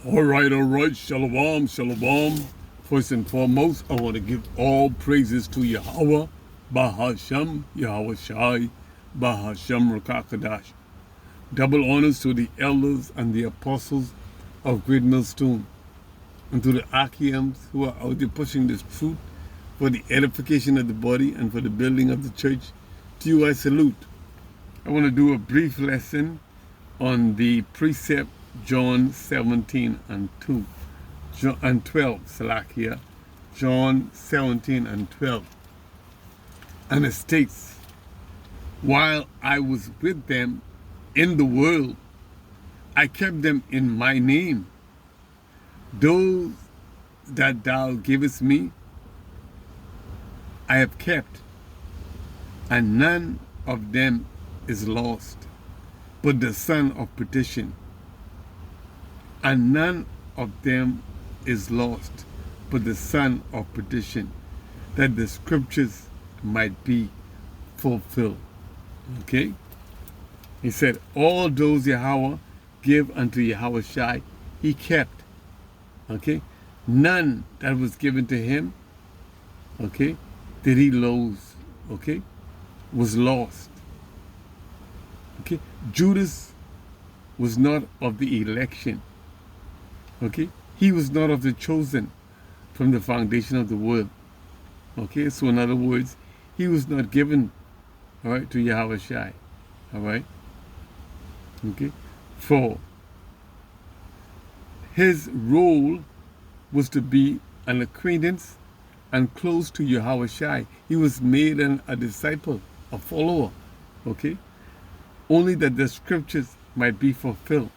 All right. Shalom, shalom. First and foremost, I want to give all praises to Yahweh, Bahashem, Yahweh Shai, Bahashem Rakakadash. Double honors to the elders and the apostles of Great Millstone, and to the Achians who are out there pushing this truth for the edification of the body and for the building of the church. To you I salute. I want to do a brief lesson on the precept John 17 and 2 and 12, Salakia, John 17 and 12. And it states, while I was with them in the world, I kept them in my name. Those that thou givest me, I have kept, and none of them is lost, but the son of perdition. And none of them is lost, but the son of perdition, that the scriptures might be fulfilled. Okay? He said, all those Yahweh give unto Yahweh Shai, he kept. Okay? None that was given to him, okay, did he lose, okay, was lost. Okay? Judas was not of the election. Okay? He was not of the chosen from the foundation of the world. Okay? So in other words, he was not given, all right, to Yahweh Shai. All right? Okay? For his role was to be an acquaintance and close to Yahweh Shai. He was made a disciple, a follower. Okay? Only that the scriptures might be fulfilled.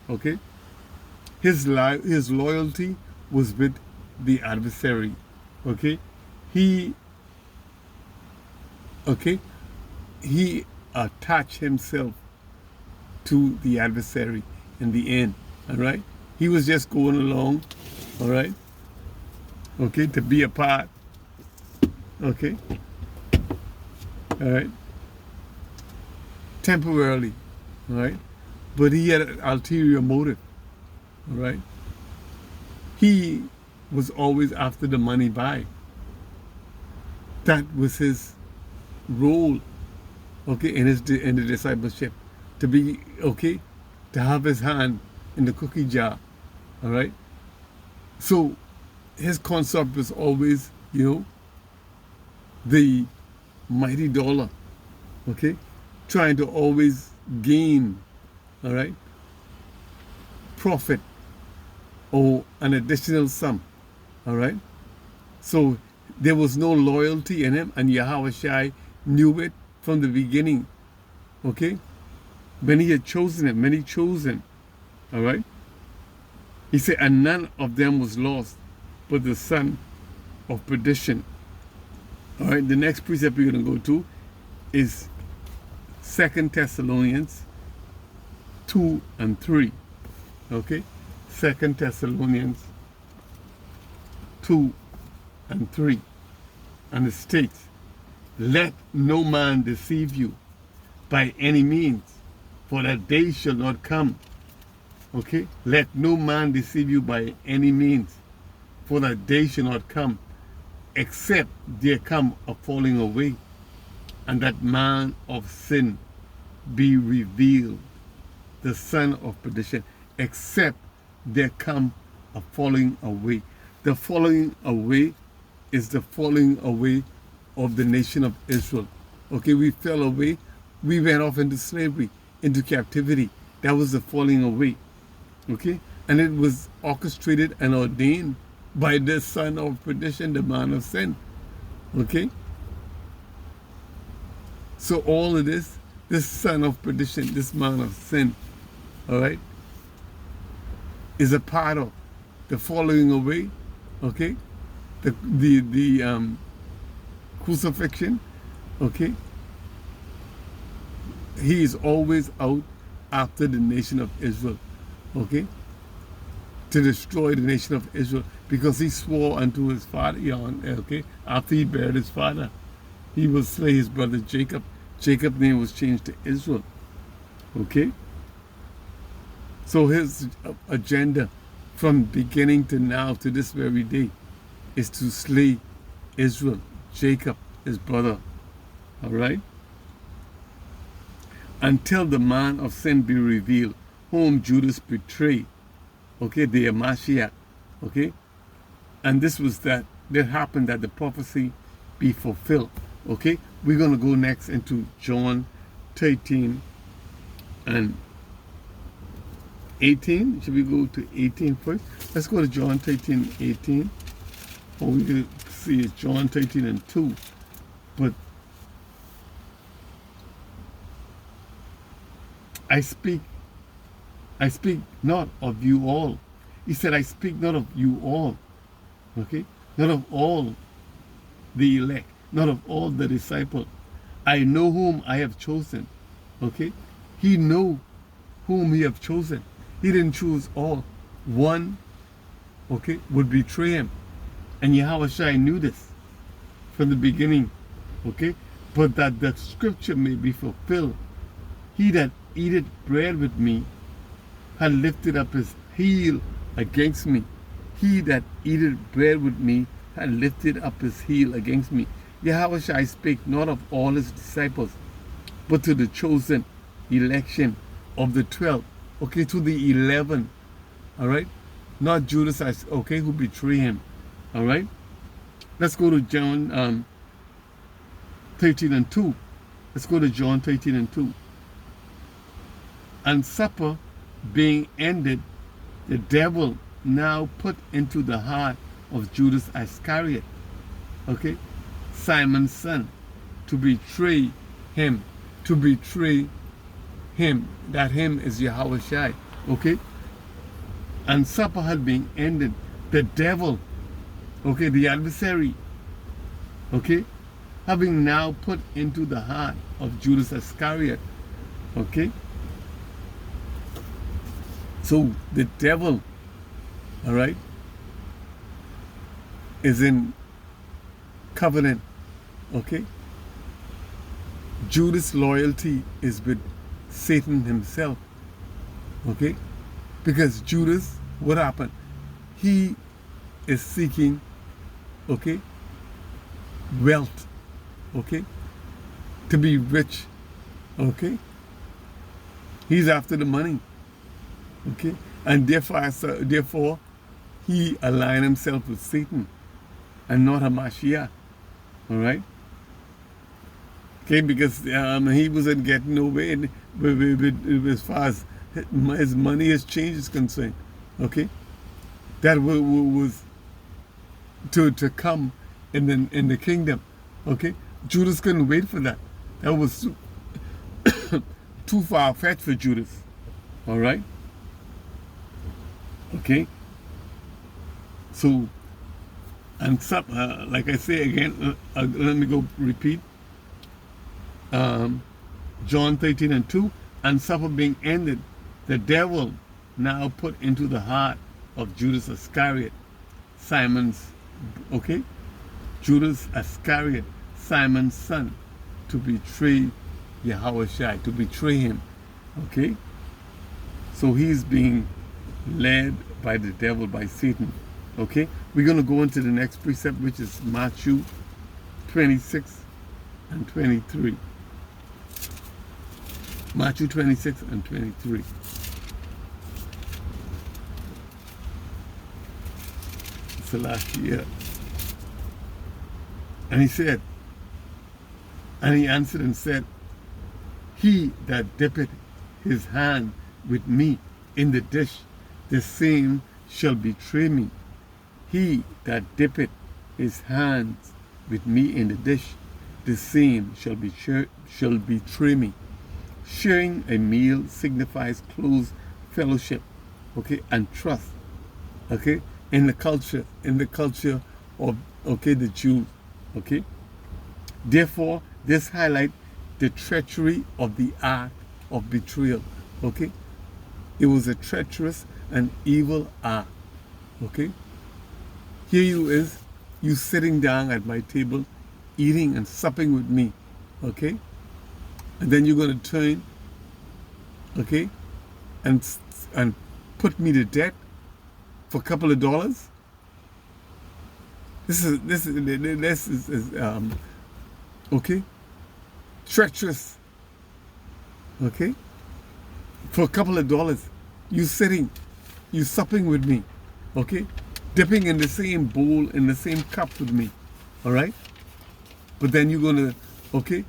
Okay? His loyalty was with the adversary. Okay? He attached himself to the adversary in the end. All right? He was just going along, all right? Okay, to be a part. Okay? All right? Temporarily. All right? But he had an ulterior motive. All right? He was always after the money buy. That was his role, okay, in the discipleship, to be, okay, to have his hand in the cookie jar. All right? So his concept was always, the mighty dollar, okay, trying to always gain, all right, profit or an additional sum, all right? So there was no loyalty in him, and Yahweh Shai knew it from the beginning, okay? When he had chosen him, when he chose him, all right? He said, and none of them was lost, but the son of perdition. All right, the next precept we're going to go to is 2 Thessalonians 2 and 3. Okay? 2 Thessalonians 2 and 3. And it states, let no man deceive you by any means, for that day shall not come. Okay? Let no man deceive you by any means, for that day shall not come, except there come a falling away, and that man of sin be revealed, the son of perdition, except there come a falling away. The falling away is the falling away of the nation of Israel. Okay, we fell away. We went off into slavery, into captivity. That was the falling away. Okay, and it was orchestrated and ordained by the son of perdition, the man of sin. Okay? So all of this son of perdition, this man of sin, all right, is a part of the falling away, okay, the crucifixion, okay. He is always out after the nation of Israel, okay, to destroy the nation of Israel, because he swore unto his father, okay, after he buried his father, he will slay his brother Jacob. Jacob's name was changed to Israel, okay. So his agenda from beginning to now, to this very day, is to slay Israel, Jacob, his brother. All right? Until the man of sin be revealed, whom Judas betrayed. Okay, the Mashiach. Okay? And this was that happened that the prophecy be fulfilled. Okay? We're going to go next into John 13 and 18. Should we go to 18 first? Let's go to John 13, 18. Or we can see it's John 13 and 2. But I speak not of you all. He said, I speak not of you all. Okay? Not of all the elect. Not of all the disciples. I know whom I have chosen. Okay? He know whom he have chosen. He didn't choose all. One, okay, would betray him. And Yahushua knew this from the beginning. Okay? But that the scripture may be fulfilled. He that eateth bread with me had lifted up his heel against me. He that eateth bread with me had lifted up his heel against me. Yahushua spake not of all his disciples, but to the chosen election of the 12. Okay, to the 11. All right? Not Judas, okay, who betrayed him. All right? Let's go to John 13 and 2. Let's go to John 13 and 2. And supper being ended, the devil now put into the heart of Judas Iscariot, okay, Simon's son, to betray him. To betray him. That him is Yahushua, okay? And supper had been ended. The devil, okay, the adversary, okay, having now put into the heart of Judas Iscariot, okay? So the devil, all right, is in covenant, okay? Judas' loyalty is with Satan himself, okay? Because Judas, what happened? He is seeking, okay, wealth, okay, to be rich, okay? He's after the money, okay? And therefore, he aligned himself with Satan and not a Mashiach, all right? Okay, because he wasn't getting nowhere as far as his money, his change is concerned, okay? That was to come in the kingdom, okay? Judas couldn't wait for that. That was too far-fetched for Judas, all right? Okay? So, and like I say again, let me go repeat. John 13 and 2, and supper being ended, the devil now put into the heart of Judas Iscariot, Simon's, okay? Judas Iscariot, Simon's son, to betray Yahushua, to betray him, okay? So he's being led by the devil, by Satan, okay? We're going to go into the next precept, which is Matthew 26 and 23. Matthew 26 and 23. It's the last year. And he said, and he answered and said, he that dippeth his hand with me in the dish, the same shall betray me. He that dippeth his hands with me in the dish, the same shall betray me. Sharing a meal signifies close fellowship, okay, and trust, okay, in the culture of, okay, the Jews, okay. Therefore, this highlights the treachery of the act of betrayal, okay. It was a treacherous and evil act, okay. Here you sitting down at my table, eating and supping with me, okay. And then you're going to turn, okay, and put me to death, for a couple of dollars. This is okay, treacherous. Okay, for a couple of dollars, you supping with me, okay, dipping in the same bowl, in the same cup with me, all right? But then you're gonna, okay,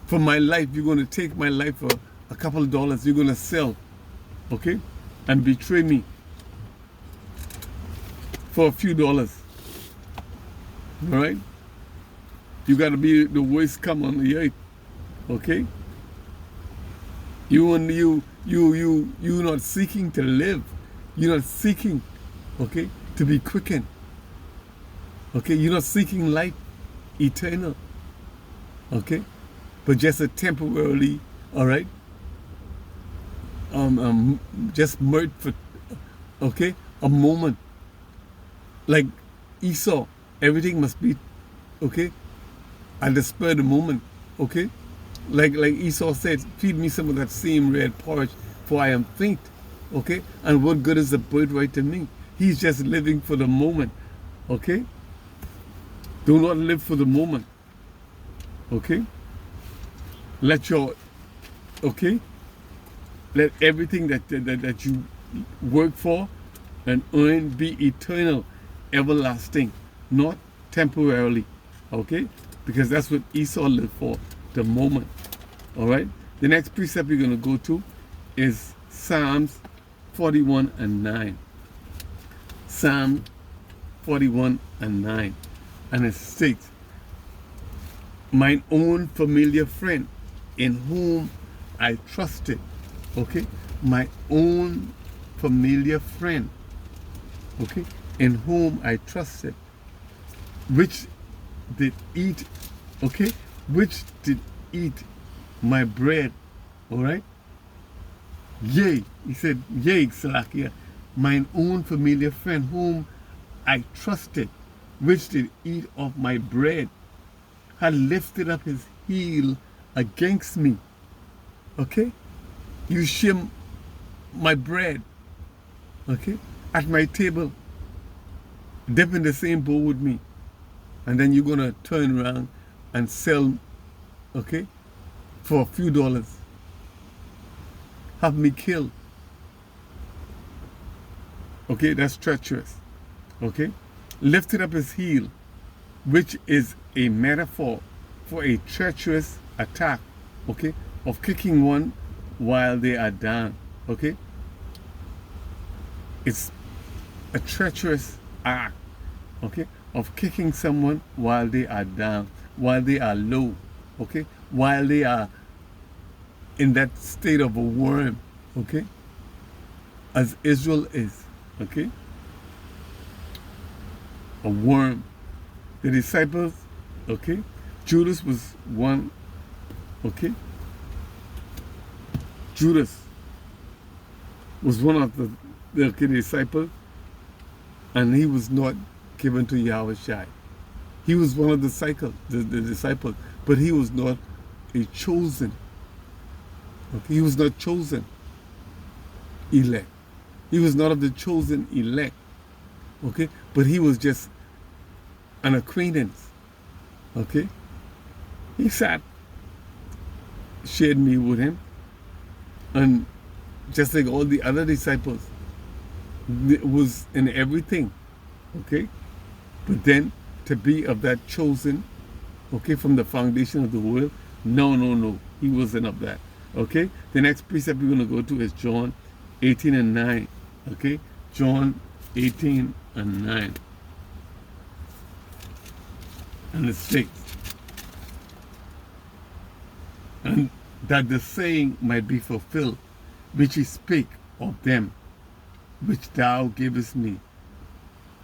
for my life, you're gonna take my life for a couple of dollars. You're gonna sell, okay, and betray me for a few dollars, all right? You gotta be the worst scum on the earth, okay? You're not seeking to live. You're not seeking, okay, to be quickened. Okay, you're not seeking life eternal. Okay, but just a temporarily, all right. Just mirth for, okay, a moment. Like Esau, everything must be, okay, at the spur of the moment. Okay. Like Esau said, feed me some of that same red porridge, for I am faint. Okay? And what good is the birthright to me? He's just living for the moment. Okay? Do not live for the moment. Okay? Let your, okay? Let everything that you work for and earn be eternal, everlasting, not temporarily. Okay? Because that's what Esau lived for. The moment. All right. The next precept we're going to go to is Psalms 41 and 9. Psalm 41 and 9. And it states, mine own familiar friend in whom I trusted. Okay. My own familiar friend. Okay. In whom I trusted. Which did eat. Okay. Which did eat my bread, all right? Yea, he said, yea, Salakia, mine own familiar friend whom I trusted, which did eat of my bread, had lifted up his heel against me. Okay? You share my bread, okay, at my table, dip in the same bowl with me, and then you're going to turn around and sell, okay, for a few dollars. Have me killed. Okay, that's treacherous. Okay, lifted up his heel, which is a metaphor for a treacherous attack, okay, of kicking one while they are down. Okay, it's a treacherous act, okay, of kicking someone while they are down, while they are low, okay, while they are in that state of a worm, okay, as Israel is, okay, a worm. The disciples, okay, Judas was one, okay, Judas was one of the disciples, and he was not given to Yahweh Shai. He was one of the disciples, but he was not a chosen. Okay? He was not chosen elect. He was not of the chosen elect. Okay? But he was just an acquaintance. Okay? He sat, shared meal with him, and just like all the other disciples, was in everything. Okay? But then to be of that chosen, okay, from the foundation of the world, no. He wasn't of that. Okay? The next precept we're going to go to is John 18 and 9. Okay? John 18 and 9. And it states, and that the saying might be fulfilled, which he spake of them, which thou gavest me,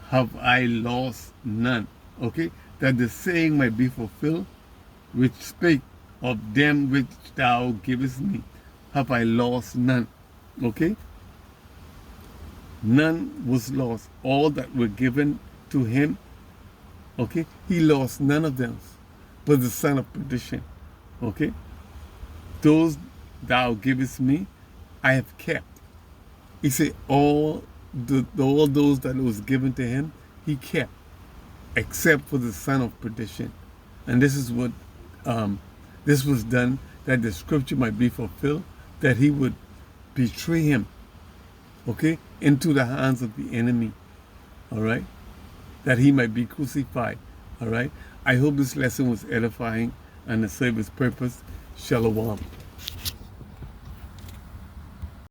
have I lost none. Okay? That the saying might be fulfilled, which spake of them which thou gavest me, have I lost none. Okay? None was lost. All that were given to him, okay, he lost none of them, but the son of perdition. Okay? Those thou givest me, I have kept. He said, all all those that was given to him, he kept, except for the son of perdition. And this is what this was done, that the scripture might be fulfilled, that he would betray him, okay, into the hands of the enemy, all right, that he might be crucified, all right. I hope this lesson was edifying and to serve its purpose. Shalom.